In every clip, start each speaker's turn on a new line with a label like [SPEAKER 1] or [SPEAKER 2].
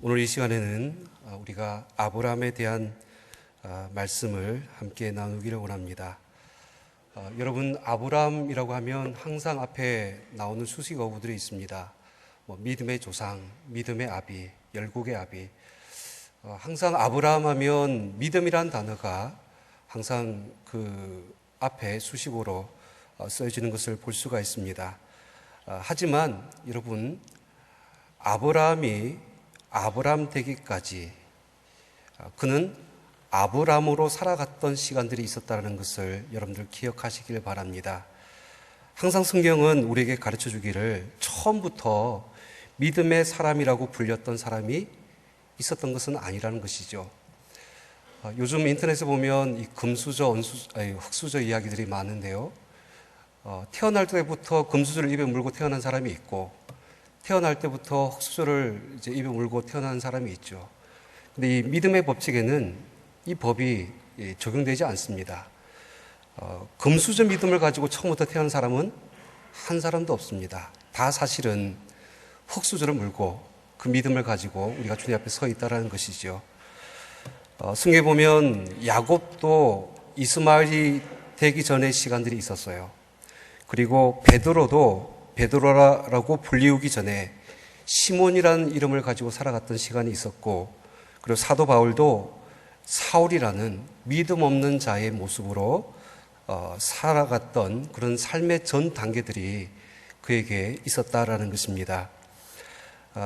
[SPEAKER 1] 오늘 이 시간에는 우리가 아브라함에 대한 말씀을 함께 나누기를 원합니다. 여러분, 아브라함이라고 하면 항상 앞에 나오는 수식 어구들이 있습니다. 믿음의 조상, 믿음의 아비, 열국의 아비. 항상 아브라함 하면 믿음이란 단어가 항상 그 앞에 수식어로 쓰여지는 것을 볼 수가 있습니다. 하지만 여러분, 아브라함이 아브라함 되기까지 그는 아브라함으로 살아갔던 시간들이 있었다는 것을 여러분들 기억하시길 바랍니다. 항상 성경은 우리에게 가르쳐 주기를 처음부터 믿음의 사람이라고 불렸던 사람이 있었던 것은 아니라는 것이죠. 요즘 인터넷에 보면 이 금수저, 흙수저 이야기들이 많은데요. 태어날 때부터 금수저를 입에 물고 태어난 사람이 있고, 태어날 때부터 흙수저를 이제 입에 물고 태어난 사람이 있죠. 근데 이 믿음의 법칙에는 이 법이 적용되지 않습니다. 금수저 믿음을 가지고 처음부터 태어난 사람은 한 사람도 없습니다. 다 사실은 흙수저를 물고 그 믿음을 가지고 우리가 주님 앞에 서 있다는 것이죠. 성경에 보면 야곱도 이스마엘이 되기 전의 시간들이 있었어요. 그리고 베드로라고 불리우기 전에 시몬이라는 이름을 가지고 살아갔던 시간이 있었고, 그리고 사도 바울도 사울이라는 믿음 없는 자의 모습으로 살아갔던 그런 삶의 전 단계들이 그에게 있었다라는 것입니다.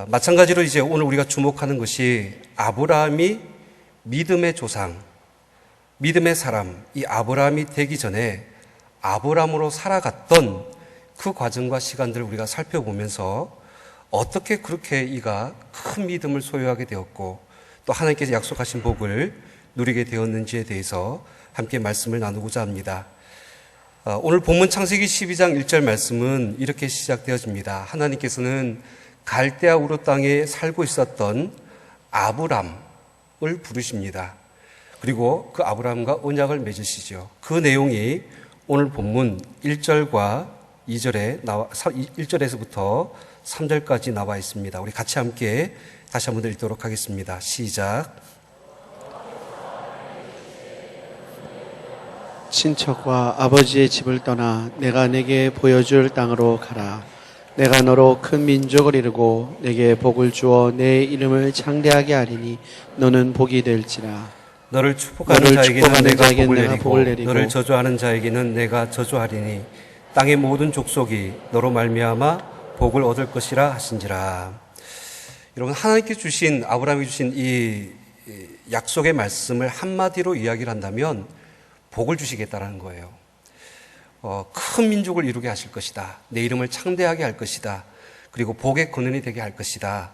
[SPEAKER 1] 마찬가지로 이제 오늘 우리가 주목하는 것이 아브라함이 믿음의 조상, 믿음의 사람, 이 아브라함이 되기 전에 아브라함으로 살아갔던 그 과정과 시간들을 우리가 살펴보면서 어떻게 그렇게 이가 큰 믿음을 소유하게 되었고 또 하나님께서 약속하신 복을 누리게 되었는지에 대해서 함께 말씀을 나누고자 합니다. 오늘 본문 창세기 12장 1절 말씀은 이렇게 시작되어집니다. 하나님께서는 갈대아 우르 땅에 살고 있었던 아브람을 부르십니다. 그리고 그 아브람과 언약을 맺으시죠. 그 내용이 오늘 본문 1절과 1절에서부터 3절까지 나와 있습니다. 우리 같이 함께 다시 한번 읽도록 하겠습니다. 시작.
[SPEAKER 2] 친척과 아버지의 집을 떠나 내가 내게 보여줄 땅으로 가라. 내가 너로 큰 민족을 이루고 내게 복을 주어 내 이름을 창대하게 하리니 너는 복이 될지라.
[SPEAKER 1] 너를 축복하는 자에게는 내가 복을 내리고 너를 저주하는 자에게는 내가 저주하리니 땅의 모든 족속이 너로 말미암아 복을 얻을 것이라 하신지라. 여러분, 하나님께 주신, 아브라함이 주신 이 약속의 말씀을 한마디로 이야기를 한다면 복을 주시겠다라는 거예요. 큰 민족을 이루게 하실 것이다. 내 이름을 창대하게 할 것이다. 그리고 복의 근원이 되게 할 것이다.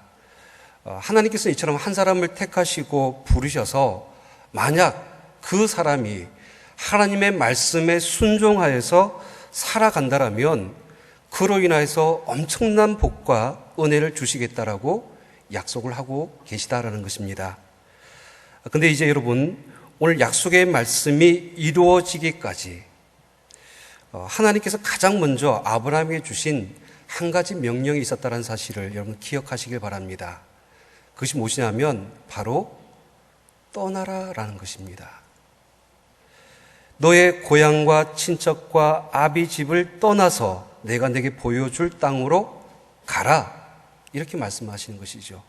[SPEAKER 1] 하나님께서 이처럼 한 사람을 택하시고 부르셔서 만약 그 사람이 하나님의 말씀에 순종하여서 살아간다라면 그로 인하여서 엄청난 복과 은혜를 주시겠다라고 약속을 하고 계시다라는 것입니다. 근데 이제 여러분, 오늘 약속의 말씀이 이루어지기까지 하나님께서 가장 먼저 아브라함에게 주신 한 가지 명령이 있었다는 사실을 여러분 기억하시길 바랍니다. 그것이 무엇이냐면 바로 떠나라라는 것입니다. 너의 고향과 친척과 아비 집을 떠나서 내가 내게 보여줄 땅으로 가라. 이렇게 말씀하시는 것이죠.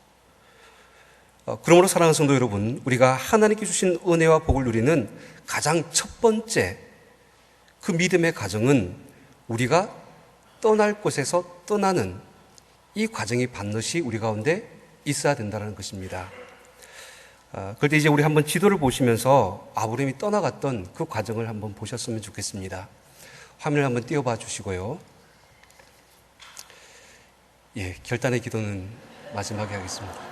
[SPEAKER 1] 그러므로 사랑하는 성도 여러분, 우리가 하나님께 주신 은혜와 복을 누리는 가장 첫 번째 그 믿음의 과정은 우리가 떠날 곳에서 떠나는 이 과정이 반드시 우리 가운데 있어야 된다는 것입니다. 그런데 이제 우리 한번 지도를 보시면서 아브라함이 떠나갔던 그 과정을 한번 보셨으면 좋겠습니다. 화면을 한번 띄워봐 주시고요. 결단의 기도는 마지막에 하겠습니다.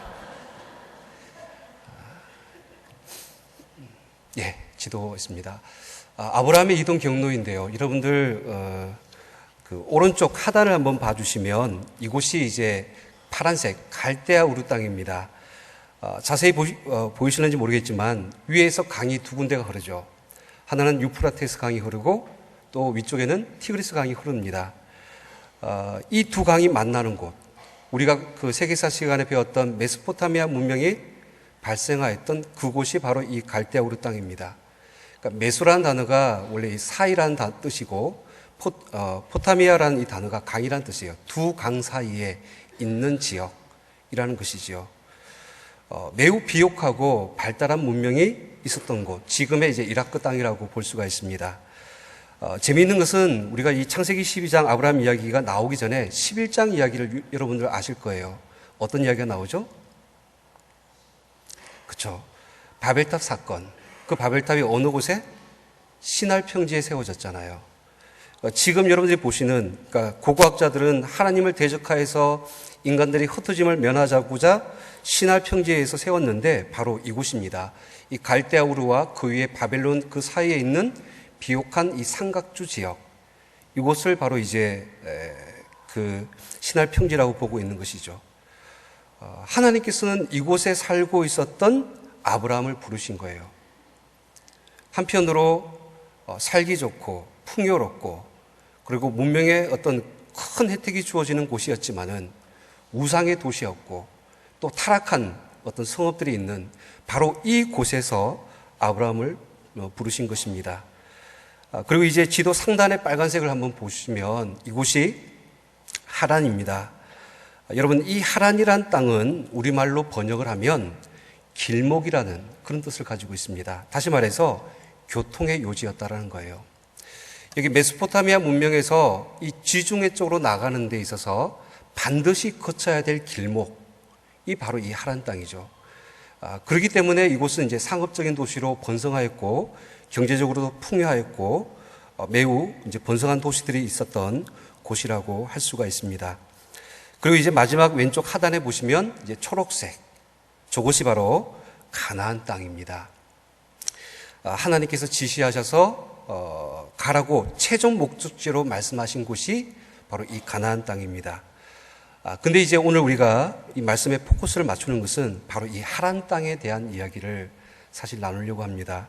[SPEAKER 1] 지도 있습니다. 아브라함의 이동 경로인데요. 여러분들 그 오른쪽 하단을 한번 봐주시면 이곳이 이제 파란색 갈대아 우르 땅입니다. 자세히 보이시는지 모르겠지만 위에서 강이 두 군데가 흐르죠. 하나는 유프라테스 강이 흐르고 또 위쪽에는 티그리스 강이 흐릅니다. 이 두 강이 만나는 곳, 우리가 그 세계사 시간에 배웠던 메소포타미아 문명이 발생하였던 그곳이 바로 이 갈대아우르 땅입니다. 그러니까 메소라는 단어가 원래 이 사이라는 뜻이고 포타미아라는 이 단어가 강이라는 뜻이에요. 두 강 사이에 있는 지역이라는 것이지요. 매우 비옥하고 발달한 문명이 있었던 곳, 지금의 이제 이라크 땅이라고 볼 수가 있습니다. 재미있는 것은 우리가 이 창세기 12장 아브라함 이야기가 나오기 전에 11장 이야기를 여러분들 아실 거예요. 어떤 이야기가 나오죠? 그렇죠. 바벨탑 사건. 그 바벨탑이 어느 곳에? 시날 평지에 세워졌잖아요. 지금 여러분들이 보시는, 그러니까 고고학자들은 하나님을 대적하여서 인간들이 흩어짐을 면하자고자 시날 평지에서 세웠는데 바로 이곳입니다. 이 갈대아우르와 그 위에 바벨론 그 사이에 있는 비옥한 이 삼각주 지역, 이곳을 바로 이제 그 시날 평지라고 보고 있는 것이죠. 하나님께서는 이곳에 살고 있었던 아브라함을 부르신 거예요. 한편으로 살기 좋고 풍요롭고 그리고 문명의 어떤 큰 혜택이 주어지는 곳이었지만은 우상의 도시였고 또 타락한 어떤 성읍들이 있는 바로 이 곳에서 아브라함을 부르신 것입니다. 그리고 이제 지도 상단의 빨간색을 한번 보시면 이곳이 하란입니다. 여러분, 이 하란이란 땅은 우리말로 번역을 하면 길목이라는 그런 뜻을 가지고 있습니다. 다시 말해서 교통의 요지였다라는 거예요. 여기 메소포타미아 문명에서 이 지중해 쪽으로 나가는 데 있어서 반드시 거쳐야 될 길목이 바로 이 하란 땅이죠. 그렇기 때문에 이곳은 이제 상업적인 도시로 번성하였고 경제적으로도 풍요하였고 매우 이제 번성한 도시들이 있었던 곳이라고 할 수가 있습니다. 그리고 이제 마지막 왼쪽 하단에 보시면 이제 초록색, 저곳이 바로 가나안 땅입니다. 하나님께서 지시하셔서 가라고 최종 목적지로 말씀하신 곳이 바로 이 가나안 땅입니다. 근데 이제 오늘 우리가 이 말씀에 포커스를 맞추는 것은 바로 이 하란 땅에 대한 이야기를 사실 나누려고 합니다.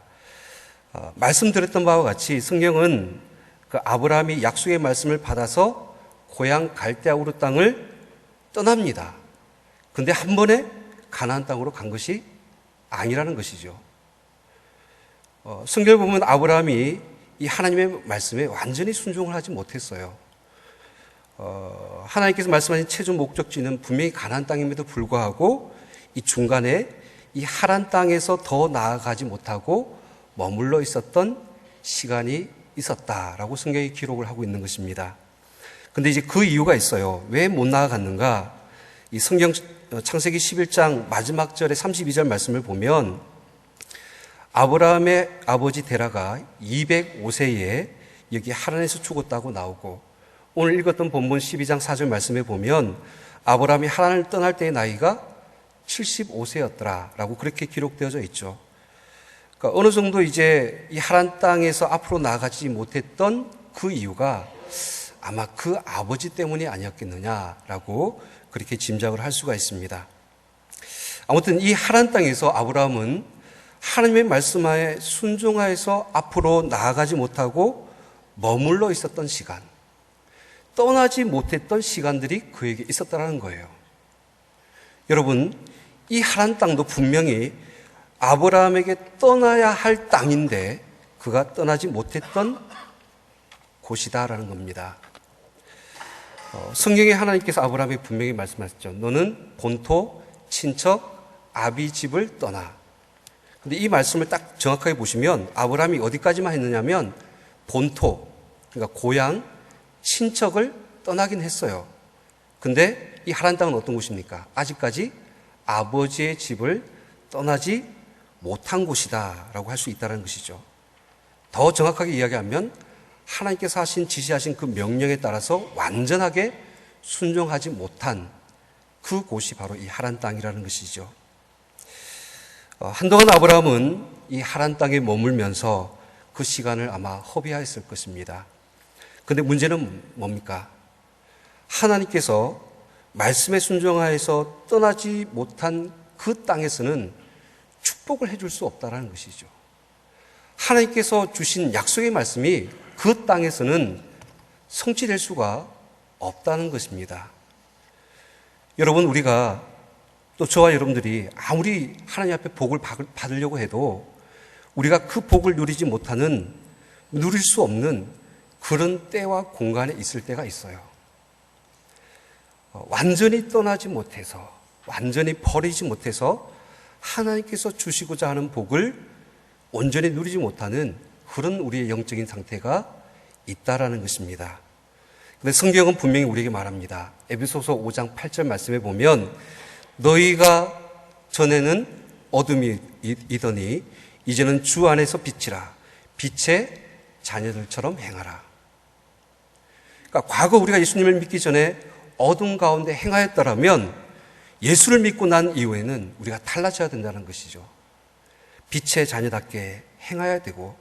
[SPEAKER 1] 말씀드렸던 바와 같이 성경은 그 아브라함이 약속의 말씀을 받아서 고향 갈대아우르 땅을 떠납니다. 근데 한 번에 가나안 땅으로 간 것이 아니라는 것이죠. 성경을 보면 아브라함이 이 하나님의 말씀에 완전히 순종을 하지 못했어요. 하나님께서 말씀하신 최종 목적지는 분명히 가나안 땅임에도 불구하고 이 중간에 이 하란 땅에서 더 나아가지 못하고 머물러 있었던 시간이 있었다라고 성경이 기록을 하고 있는 것입니다. 근데 이제 그 이유가 있어요. 왜 못 나아갔는가? 이 성경 창세기 11장 마지막 절의 32절 말씀을 보면 아브라함의 아버지 데라가 205세에 여기 하란에서 죽었다고 나오고 오늘 읽었던 본문 12장 4절 말씀에 보면 아브라함이 하란을 떠날 때의 나이가 75세였더라라고 그렇게 기록되어져 있죠. 그러니까 어느 정도 이제 이 하란 땅에서 앞으로 나아가지 못했던 그 이유가 아마 그 아버지 때문이 아니었겠느냐라고 그렇게 짐작을 할 수가 있습니다. 아무튼 이 하란 땅에서 아브라함은 하나님의 말씀하에 순종하여서 앞으로 나아가지 못하고 머물러 있었던 시간, 떠나지 못했던 시간들이 그에게 있었다는 거예요. 여러분, 이 하란 땅도 분명히 아브라함에게 떠나야 할 땅인데 그가 떠나지 못했던 곳이다라는 겁니다. 성경에 하나님께서 아브라함에게 분명히 말씀하셨죠. 너는 본토, 친척, 아비 집을 떠나. 근데 이 말씀을 딱 정확하게 보시면 아브라함이 어디까지만 했느냐면 본토, 그러니까 고향, 친척을 떠나긴 했어요. 근데 이 하란 땅은 어떤 곳입니까? 아직까지 아버지의 집을 떠나지 못한 곳이다라고 할 수 있다는 것이죠. 더 정확하게 이야기하면 하나님께서 지시하신 그 명령에 따라서 완전하게 순종하지 못한 그 곳이 바로 이 하란 땅이라는 것이죠. 한동안 아브라함은 이 하란 땅에 머물면서 그 시간을 아마 허비하였을 것입니다. 그런데 문제는 뭡니까? 하나님께서 말씀에 순종하여서 떠나지 못한 그 땅에서는 축복을 해줄 수 없다는 것이죠. 하나님께서 주신 약속의 말씀이 그 땅에서는 성취될 수가 없다는 것입니다. 여러분, 우리가 또 저와 여러분들이 아무리 하나님 앞에 복을 받으려고 해도 우리가 그 복을 누릴 수 없는 그런 때와 공간에 있을 때가 있어요. 완전히 떠나지 못해서, 완전히 버리지 못해서 하나님께서 주시고자 하는 복을 온전히 누리지 못하는 그런 우리의 영적인 상태가 있다라는 것입니다. 근데 성경은 분명히 우리에게 말합니다. 에베소서 5장 8절 말씀에 보면 너희가 전에는 어둠이더니 이제는 주 안에서 빛이라 빛의 자녀들처럼 행하라. 그러니까 과거 우리가 예수님을 믿기 전에 어둠 가운데 행하였더라면 예수를 믿고 난 이후에는 우리가 달라져야 된다는 것이죠. 빛의 자녀답게 행해야 되고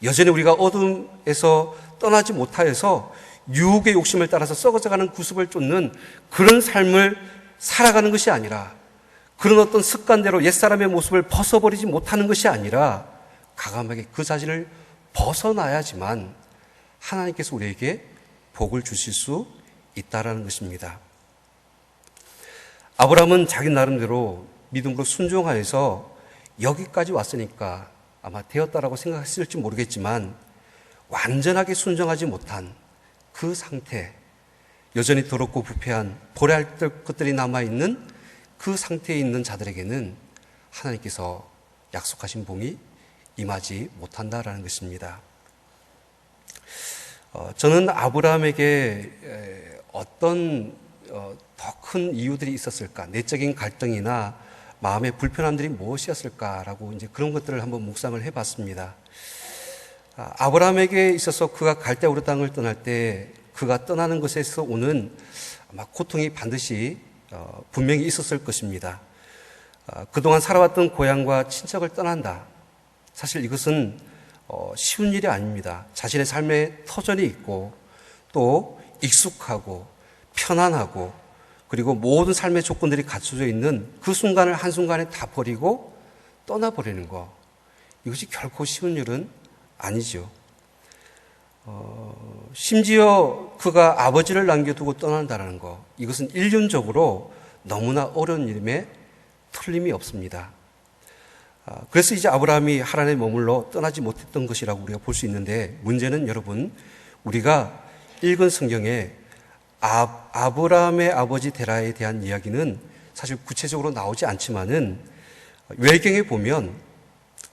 [SPEAKER 1] 여전히 우리가 어둠에서 떠나지 못하여서 유혹의 욕심을 따라서 썩어져가는 구습을 쫓는 그런 삶을 살아가는 것이 아니라 그런 어떤 습관대로 옛사람의 모습을 벗어버리지 못하는 것이 아니라 과감하게 그 자신을 벗어나야지만 하나님께서 우리에게 복을 주실 수 있다라는 것입니다. 아브라함은 자기 나름대로 믿음으로 순종하여서 여기까지 왔으니까 아마 되었다라고 생각했을지 모르겠지만 완전하게 순종하지 못한 그 상태, 여전히 더럽고 부패한 버려야 될 것들이 남아있는 그 상태에 있는 자들에게는 하나님께서 약속하신 복이 임하지 못한다라는 것입니다. 저는 아브라함에게 어떤 더 큰 이유들이 있었을까, 내적인 갈등이나 마음의 불편함들이 무엇이었을까라고 이제 그런 것들을 한번 묵상을 해봤습니다. 아브라함에게 있어서 그가 갈대아 땅을 떠날 때 그가 떠나는 것에서 오는 아마 고통이 반드시 분명히 있었을 것입니다. 그동안 살아왔던 고향과 친척을 떠난다. 사실 이것은 쉬운 일이 아닙니다. 자신의 삶에 터전이 있고 또 익숙하고 편안하고 그리고 모든 삶의 조건들이 갖춰져 있는 그 순간을 한순간에 다 버리고 떠나버리는 것. 이것이 결코 쉬운 일은 아니죠. 심지어 그가 아버지를 남겨두고 떠난다는 것. 이것은 인륜적으로 너무나 어려운 일임에 틀림이 없습니다. 그래서 이제 아브라함이 하란에 머물러 떠나지 못했던 것이라고 우리가 볼 수 있는데 문제는 여러분 우리가 읽은 성경에 아브라함의 아버지 데라에 대한 이야기는 사실 구체적으로 나오지 않지만은 외경에 보면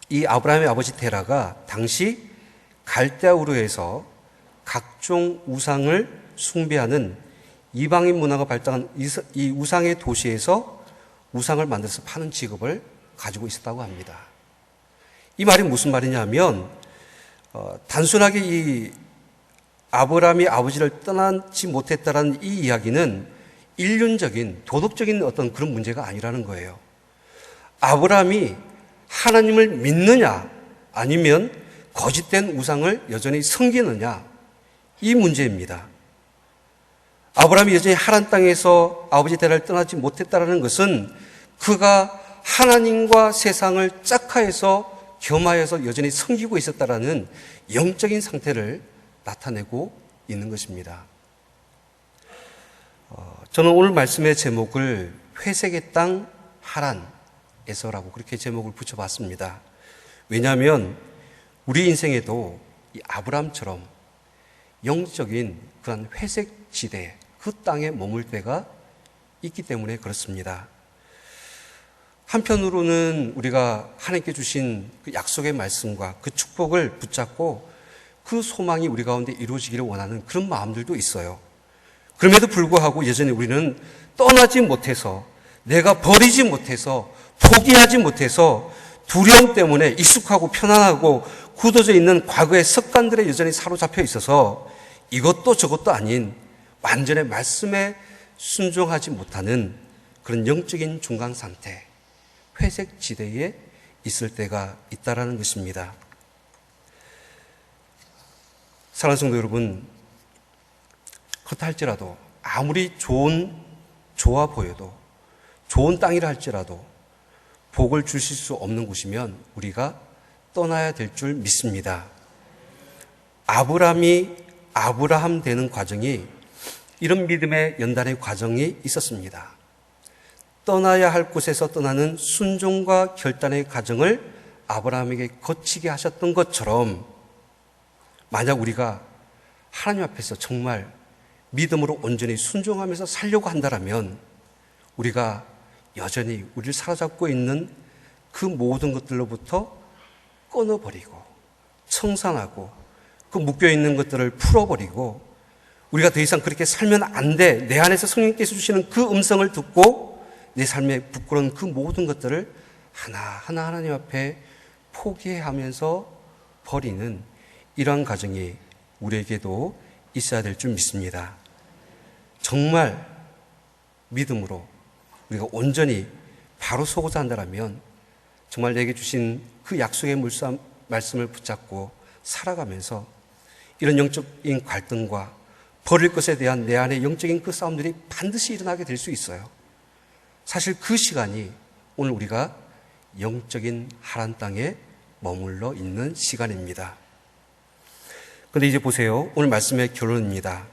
[SPEAKER 1] 이 아브라함의 아버지 데라가 당시 갈대아 우르에서 각종 우상을 숭배하는 이방인 문화가 발달한 이 우상의 도시에서 우상을 만들어서 파는 직업을 가지고 있었다고 합니다. 이 말이 무슨 말이냐면 단순하게 이 아브라함이 아버지를 떠나지 못했다라는 이 이야기는 인륜적인 도덕적인 어떤 그런 문제가 아니라는 거예요. 아브라함이 하나님을 믿느냐 아니면 거짓된 우상을 여전히 섬기느냐 이 문제입니다. 아브라함이 여전히 하란 땅에서 아버지 데라를 떠나지 못했다라는 것은 그가 하나님과 세상을 짝하여서 겸하여서 여전히 섬기고 있었다라는 영적인 상태를 나타내고 있는 것입니다. 저는 오늘 말씀의 제목을 회색의 땅 하란에서라고 그렇게 제목을 붙여봤습니다. 왜냐하면 우리 인생에도 이 아브라함처럼 영적인 그런 회색 지대, 그 땅에 머물 때가 있기 때문에 그렇습니다. 한편으로는 우리가 하나님께 주신 그 약속의 말씀과 그 축복을 붙잡고 그 소망이 우리 가운데 이루어지기를 원하는 그런 마음들도 있어요. 그럼에도 불구하고 여전히 우리는 떠나지 못해서, 내가 버리지 못해서, 포기하지 못해서 두려움 때문에 익숙하고 편안하고 굳어져 있는 과거의 습관들에 여전히 사로잡혀 있어서 이것도 저것도 아닌 완전히 말씀에 순종하지 못하는 그런 영적인 중간 상태, 회색 지대에 있을 때가 있다라는 것입니다. 사랑하는 성도 여러분, 그렇다 할지라도 아무리 좋아 보여도 좋은 땅이라 할지라도 복을 주실 수 없는 곳이면 우리가 떠나야 될 줄 믿습니다. 아브라함이 아브라함 되는 과정이 이런 믿음의 연단의 과정이 있었습니다. 떠나야 할 곳에서 떠나는 순종과 결단의 과정을 아브라함에게 거치게 하셨던 것처럼, 만약 우리가 하나님 앞에서 정말 믿음으로 온전히 순종하면서 살려고 한다면 우리가 여전히 우리를 사로잡고 있는 그 모든 것들로부터 끊어버리고 청산하고 그 묶여있는 것들을 풀어버리고, 우리가 더 이상 그렇게 살면 안 돼, 내 안에서 성령께서 주시는 그 음성을 듣고 내 삶에 부끄러운 그 모든 것들을 하나하나 하나님 앞에 포기하면서 버리는 이러한 과정이 우리에게도 있어야 될 줄 믿습니다. 정말 믿음으로 우리가 온전히 바로 서고자 한다면 정말 내게 주신 그 약속의 말씀을 붙잡고 살아가면서 이런 영적인 갈등과 버릴 것에 대한 내 안의 영적인 그 싸움들이 반드시 일어나게 될 수 있어요. 사실 그 시간이 오늘 우리가 영적인 하란 땅에 머물러 있는 시간입니다. 그런데 이제 보세요. 오늘 말씀의 결론입니다.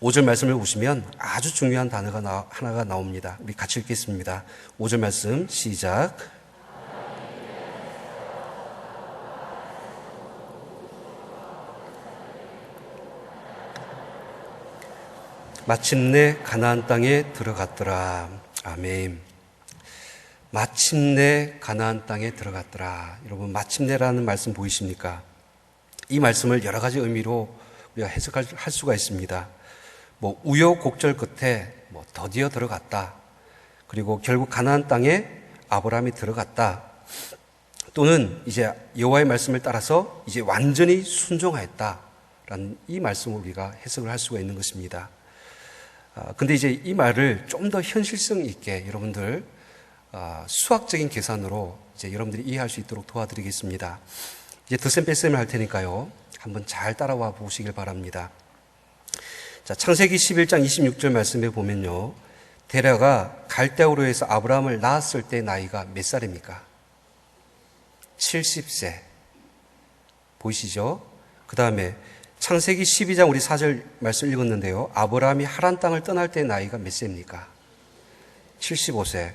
[SPEAKER 1] 5절 말씀을 보시면 아주 중요한 단어가 하나가 나옵니다. 우리 같이 읽겠습니다. 5절 말씀 시작. 마침내 가나안 땅에 들어갔더라. 아멘. 마침내 가나안 땅에 들어갔더라. 여러분, 마침내라는 말씀 보이십니까? 이 말씀을 여러 가지 의미로 우리가 해석할 수가 있습니다. 우여곡절 끝에 드디어 들어갔다. 그리고 결국 가나안 땅에 아브라함이 들어갔다. 또는 이제 여호와의 말씀을 따라서 이제 완전히 순종하였다라는 이 말씀을 우리가 해석을 할 수가 있는 것입니다. 근데 이제 이 말을 좀 더 현실성 있게 여러분들 수학적인 계산으로 이제 여러분들이 이해할 수 있도록 도와드리겠습니다. 이제 덧셈 뺄셈을 할 테니까요. 한번 잘 따라와 보시길 바랍니다. 자, 창세기 11장 26절 말씀에 보면요. 데라가 갈대아우르에서 아브라함을 낳았을 때 나이가 몇 살입니까? 70세. 보이시죠? 그 다음에 창세기 12장 우리 4절 말씀 읽었는데요. 아브라함이 하란 땅을 떠날 때 나이가 몇 세입니까? 75세.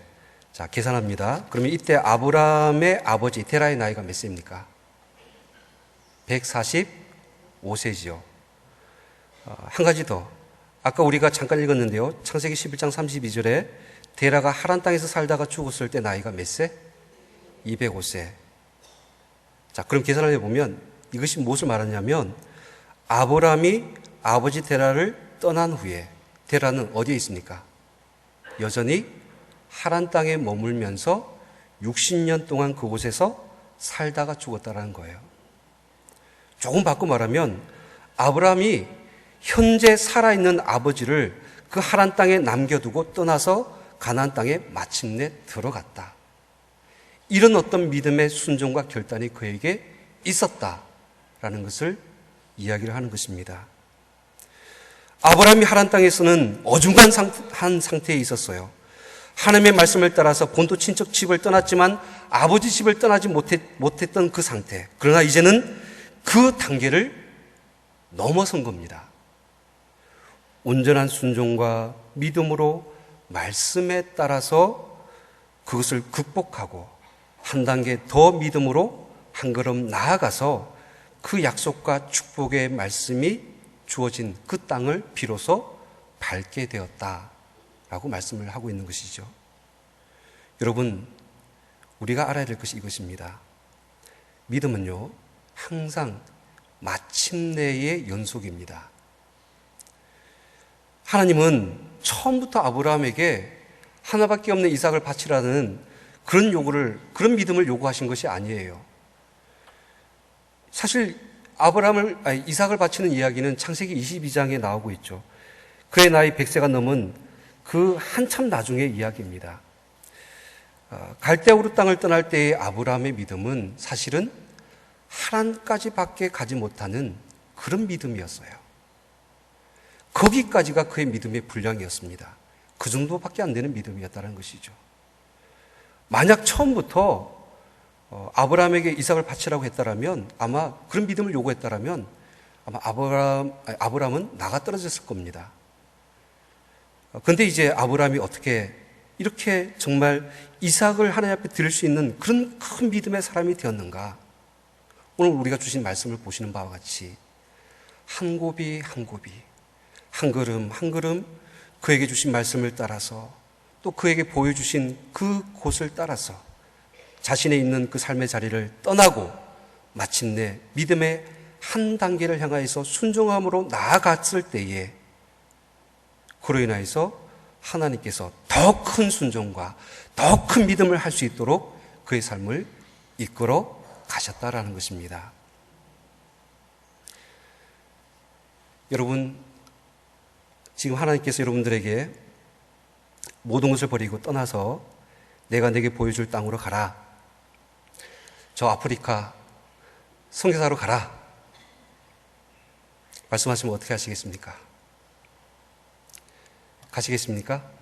[SPEAKER 1] 자, 계산합니다. 그러면 이때 아브라함의 아버지 데라의 나이가 몇 세입니까? 145세지요. 한 가지 더. 아까 우리가 잠깐 읽었는데요. 창세기 11장 32절에 데라가 하란 땅에서 살다가 죽었을 때 나이가 몇 세? 205세. 자, 그럼 계산을 해보면 이것이 무엇을 말하냐면 아브라함이 아버지 데라를 떠난 후에 데라는 어디에 있습니까? 여전히 하란 땅에 머물면서 60년 동안 그곳에서 살다가 죽었다는 거예요. 조금 바꿔 말하면 아브라함이 현재 살아있는 아버지를 그 하란 땅에 남겨두고 떠나서 가나안 땅에 마침내 들어갔다. 이런 어떤 믿음의 순종과 결단이 그에게 있었다라는 것을 이야기를 하는 것입니다. 아브라함이 하란 땅에서는 어중간한 상태에 있었어요. 하나님의 말씀을 따라서 본토 친척 집을 떠났지만 아버지 집을 떠나지 못했던 그 상태. 그러나 이제는 그 단계를 넘어선 겁니다. 온전한 순종과 믿음으로 말씀에 따라서 그것을 극복하고 한 단계 더 믿음으로 한 걸음 나아가서 그 약속과 축복의 말씀이 주어진 그 땅을 비로소 밟게 되었다라고 말씀을 하고 있는 것이죠. 여러분, 우리가 알아야 될 것이 이것입니다. 믿음은요, 항상 마침내의 연속입니다. 하나님은 처음부터 아브라함에게 하나밖에 없는 이삭을 바치라는 그런 믿음을 요구하신 것이 아니에요. 사실 이삭을 바치는 이야기는 창세기 22장에 나오고 있죠. 그의 나이 100세가 넘은 그 한참 나중의 이야기입니다. 갈대아우르 땅을 떠날 때의 아브라함의 믿음은 사실은 하란까지밖에 가지 못하는 그런 믿음이었어요. 거기까지가 그의 믿음의 분량이었습니다. 그 정도밖에 안 되는 믿음이었다는 것이죠. 만약 처음부터 아브라함에게 이삭을 바치라고 했다라면, 아마 그런 믿음을 요구했다라면 아마 아브라함은 나가 떨어졌을 겁니다. 그런데 이제 아브라함이 어떻게 이렇게 정말 이삭을 하나님 앞에 드릴 수 있는 그런 큰 믿음의 사람이 되었는가? 오늘 우리가 주신 말씀을 보시는 바와 같이 한 고비 한 고비, 한 걸음 한 걸음 그에게 주신 말씀을 따라서 또 그에게 보여주신 그 곳을 따라서 자신의 있는 그 삶의 자리를 떠나고 마침내 믿음의 한 단계를 향하여서 순종함으로 나아갔을 때에 그로 인하여서 하나님께서 더 큰 순종과 더 큰 믿음을 할 수 있도록 그의 삶을 이끌어 가셨다라는 것입니다. 여러분, 지금 하나님께서 여러분들에게 모든 것을 버리고 떠나서 내가 내게 보여줄 땅으로 가라. 저 아프리카 선교사로 가라. 말씀하시면 어떻게 하시겠습니까? 가시겠습니까?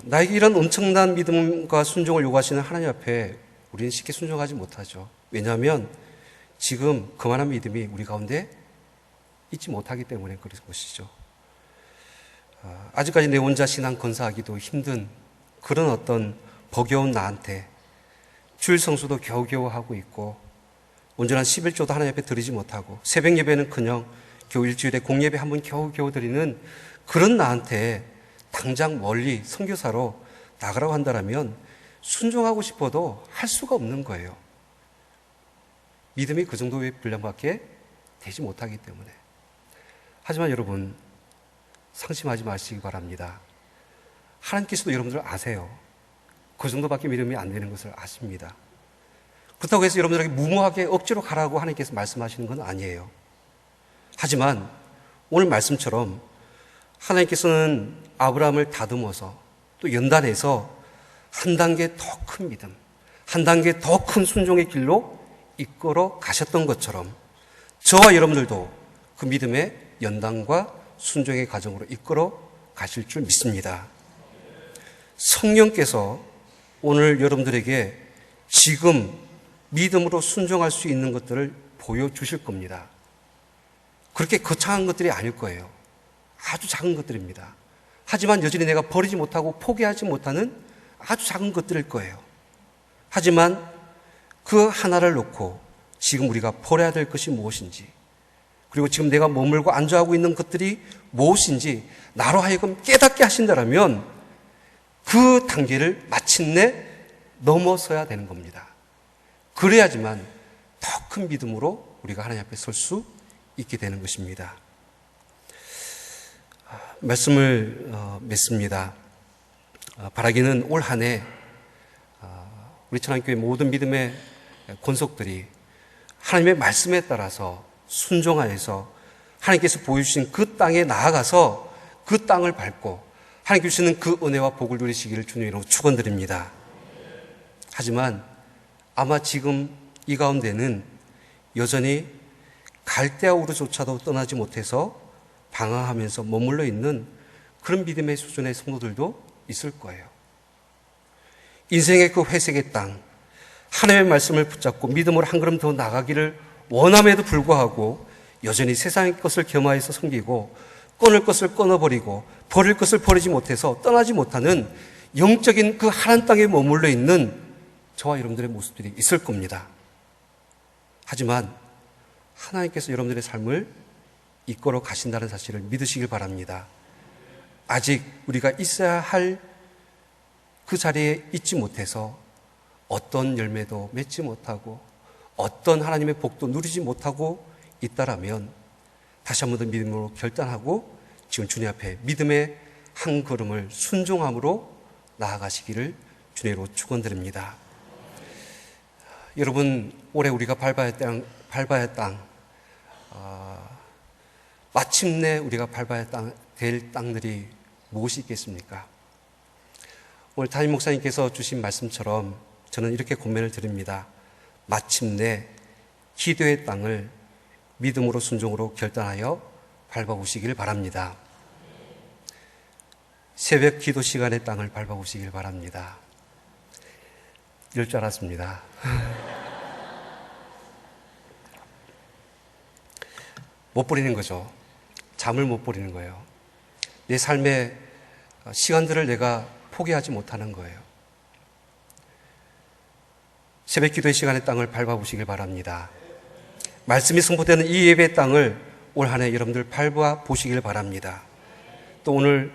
[SPEAKER 1] 나에게 이런 엄청난 믿음과 순종을 요구하시는 하나님 앞에 우리는 쉽게 순종하지 못하죠. 왜냐하면 지금 그만한 믿음이 우리 가운데 있지 못하기 때문에 그런 것이죠. 아직까지 내 혼자 신앙 건사하기도 힘든 그런 어떤 버겨운 나한테 주일 성수도 겨우겨우 하고 있고 온전한 11조도 하나님 앞에 드리지 못하고 새벽 예배는커녕 겨우 일주일에 공예배 한 번 겨우겨우 드리는 그런 나한테 당장 멀리 선교사로 나가라고 한다면 순종하고 싶어도 할 수가 없는 거예요. 믿음이 그 정도의 분량밖에 되지 못하기 때문에. 하지만 여러분, 상심하지 마시기 바랍니다. 하나님께서도 여러분들 아세요. 그 정도밖에 믿음이 안 되는 것을 아십니다. 그렇다고 해서 여러분들에게 무모하게 억지로 가라고 하나님께서 말씀하시는 건 아니에요. 하지만 오늘 말씀처럼 하나님께서는 아브라함을 다듬어서 또 연단해서 한 단계 더 큰 믿음, 한 단계 더 큰 순종의 길로 이끌어 가셨던 것처럼 저와 여러분들도 그 믿음의 연단과 순종의 과정으로 이끌어 가실 줄 믿습니다. 성령께서 오늘 여러분들에게 지금 믿음으로 순종할 수 있는 것들을 보여주실 겁니다. 그렇게 거창한 것들이 아닐 거예요. 아주 작은 것들입니다. 하지만 여전히 내가 버리지 못하고 포기하지 못하는 아주 작은 것들일 거예요. 하지만 그 하나를 놓고 지금 우리가 버려야 될 것이 무엇인지, 그리고 지금 내가 머물고 안주하고 있는 것들이 무엇인지 나로 하여금 깨닫게 하신다면 그 단계를 마침내 넘어서야 되는 겁니다. 그래야지만 더 큰 믿음으로 우리가 하나님 앞에 설 수 있게 되는 것입니다. 말씀을 맺습니다. 바라기는 올 한 해 우리 천안교회 모든 믿음의 권속들이 하나님의 말씀에 따라서 순종하여서 하나님께서 보여주신 그 땅에 나아가서 그 땅을 밟고 하나님께 주시는 그 은혜와 복을 누리시기를 주님으로 축원드립니다. 하지만 아마 지금 이 가운데는 여전히 갈대아우르조차도 떠나지 못해서 방황하면서 머물러 있는 그런 믿음의 수준의 성도들도 있을 거예요. 인생의 그 회색의 땅, 하나님의 말씀을 붙잡고 믿음으로 한 걸음 더 나가기를 원함에도 불구하고 여전히 세상의 것을 겸하여서 섬기고 끊을 것을 끊어버리고 버릴 것을 버리지 못해서 떠나지 못하는 영적인 그 하나님 땅에 머물러 있는 저와 여러분들의 모습들이 있을 겁니다. 하지만 하나님께서 여러분들의 삶을 이끌어 가신다는 사실을 믿으시길 바랍니다. 아직 우리가 있어야 할 그 자리에 있지 못해서 어떤 열매도 맺지 못하고 어떤 하나님의 복도 누리지 못하고 있다라면 다시 한 번 더 믿음으로 결단하고 지금 주님 앞에 믿음의 한 걸음을 순종함으로 나아가시기를 주님으로 축원드립니다. 여러분, 올해 우리가 밟아야 할 땅, 마침내 우리가 밟아야 될 땅들이 무엇이 있겠습니까? 오늘 담임 목사님께서 주신 말씀처럼 저는 이렇게 권면을 드립니다. 마침내 기도의 땅을 믿음으로 순종으로 결단하여 밟아보시길 바랍니다. 새벽 기도 시간의 땅을 밟아보시길 바랍니다. 이럴 줄 알았습니다. 못 버리는 거죠. 잠을 못 버리는 거예요. 내 삶의 시간들을 내가 포기하지 못하는 거예요. 새벽 기도의 시간의 땅을 밟아보시길 바랍니다. 말씀이 선포되는 이 예배의 땅을 올 한 해 여러분들 밟아보시길 바랍니다. 또 오늘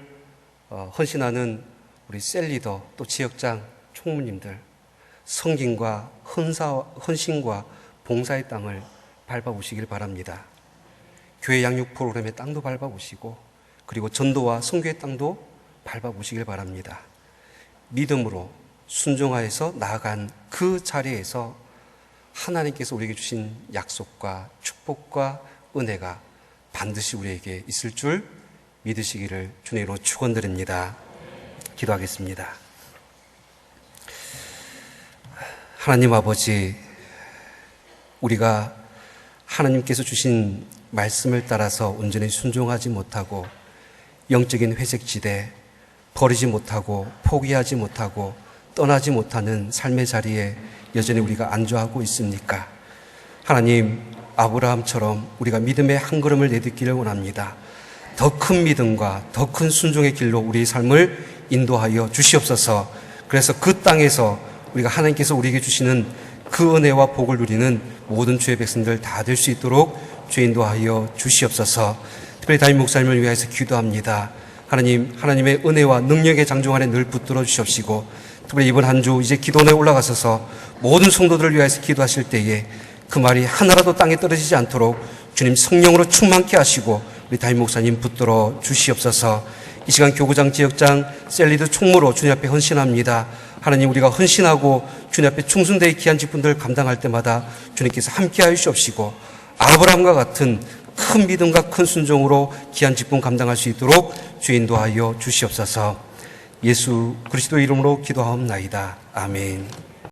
[SPEAKER 1] 헌신하는 우리 셀리더, 또 지역장 총무님들, 성김과 헌신과 봉사의 땅을 밟아보시길 바랍니다. 교회 양육 프로그램의 땅도 밟아보시고, 그리고 전도와 선교의 땅도 밟아보시길 바랍니다. 믿음으로 순종하여서 나아간 그 자리에서 하나님께서 우리에게 주신 약속과 축복과 은혜가 반드시 우리에게 있을 줄 믿으시기를 주님으로 축원드립니다. 기도하겠습니다. 하나님 아버지, 우리가 하나님께서 주신 말씀을 따라서 온전히 순종하지 못하고 영적인 회색지대, 버리지 못하고 포기하지 못하고 떠나지 못하는 삶의 자리에 여전히 우리가 안주하고 있습니까? 하나님, 아브라함처럼 우리가 믿음의 한 걸음을 내딛기를 원합니다. 더 큰 믿음과 더 큰 순종의 길로 우리의 삶을 인도하여 주시옵소서. 그래서 그 땅에서 우리가 하나님께서 우리에게 주시는 그 은혜와 복을 누리는 모든 주의 백성들 다 될 수 있도록 주 인도하여 주시옵소서. 특별히 담임 목사님을 위해서 기도합니다. 하나님, 하나님의 은혜와 능력의 장중 안에 늘 붙들어 주시옵시고, 특별히 이번 한 주 이제 기도원에 올라가셔서 모든 성도들을 위해서 기도하실 때에 그 말이 하나라도 땅에 떨어지지 않도록 주님 성령으로 충만케 하시고 우리 담임 목사님 붙들어 주시옵소서. 이 시간 교구장, 지역장, 셀리드 총무로 주님 앞에 헌신합니다. 하나님, 우리가 헌신하고 주님 앞에 충순되의 귀한 직분들을 감당할 때마다 주님께서 함께 하여 주옵시고, 아브라함과 같은 큰 믿음과 큰 순종으로 귀한 직분 감당할 수 있도록 주 인도하여 주시옵소서. 예수 그리스도 이름으로 기도하옵나이다. 아멘.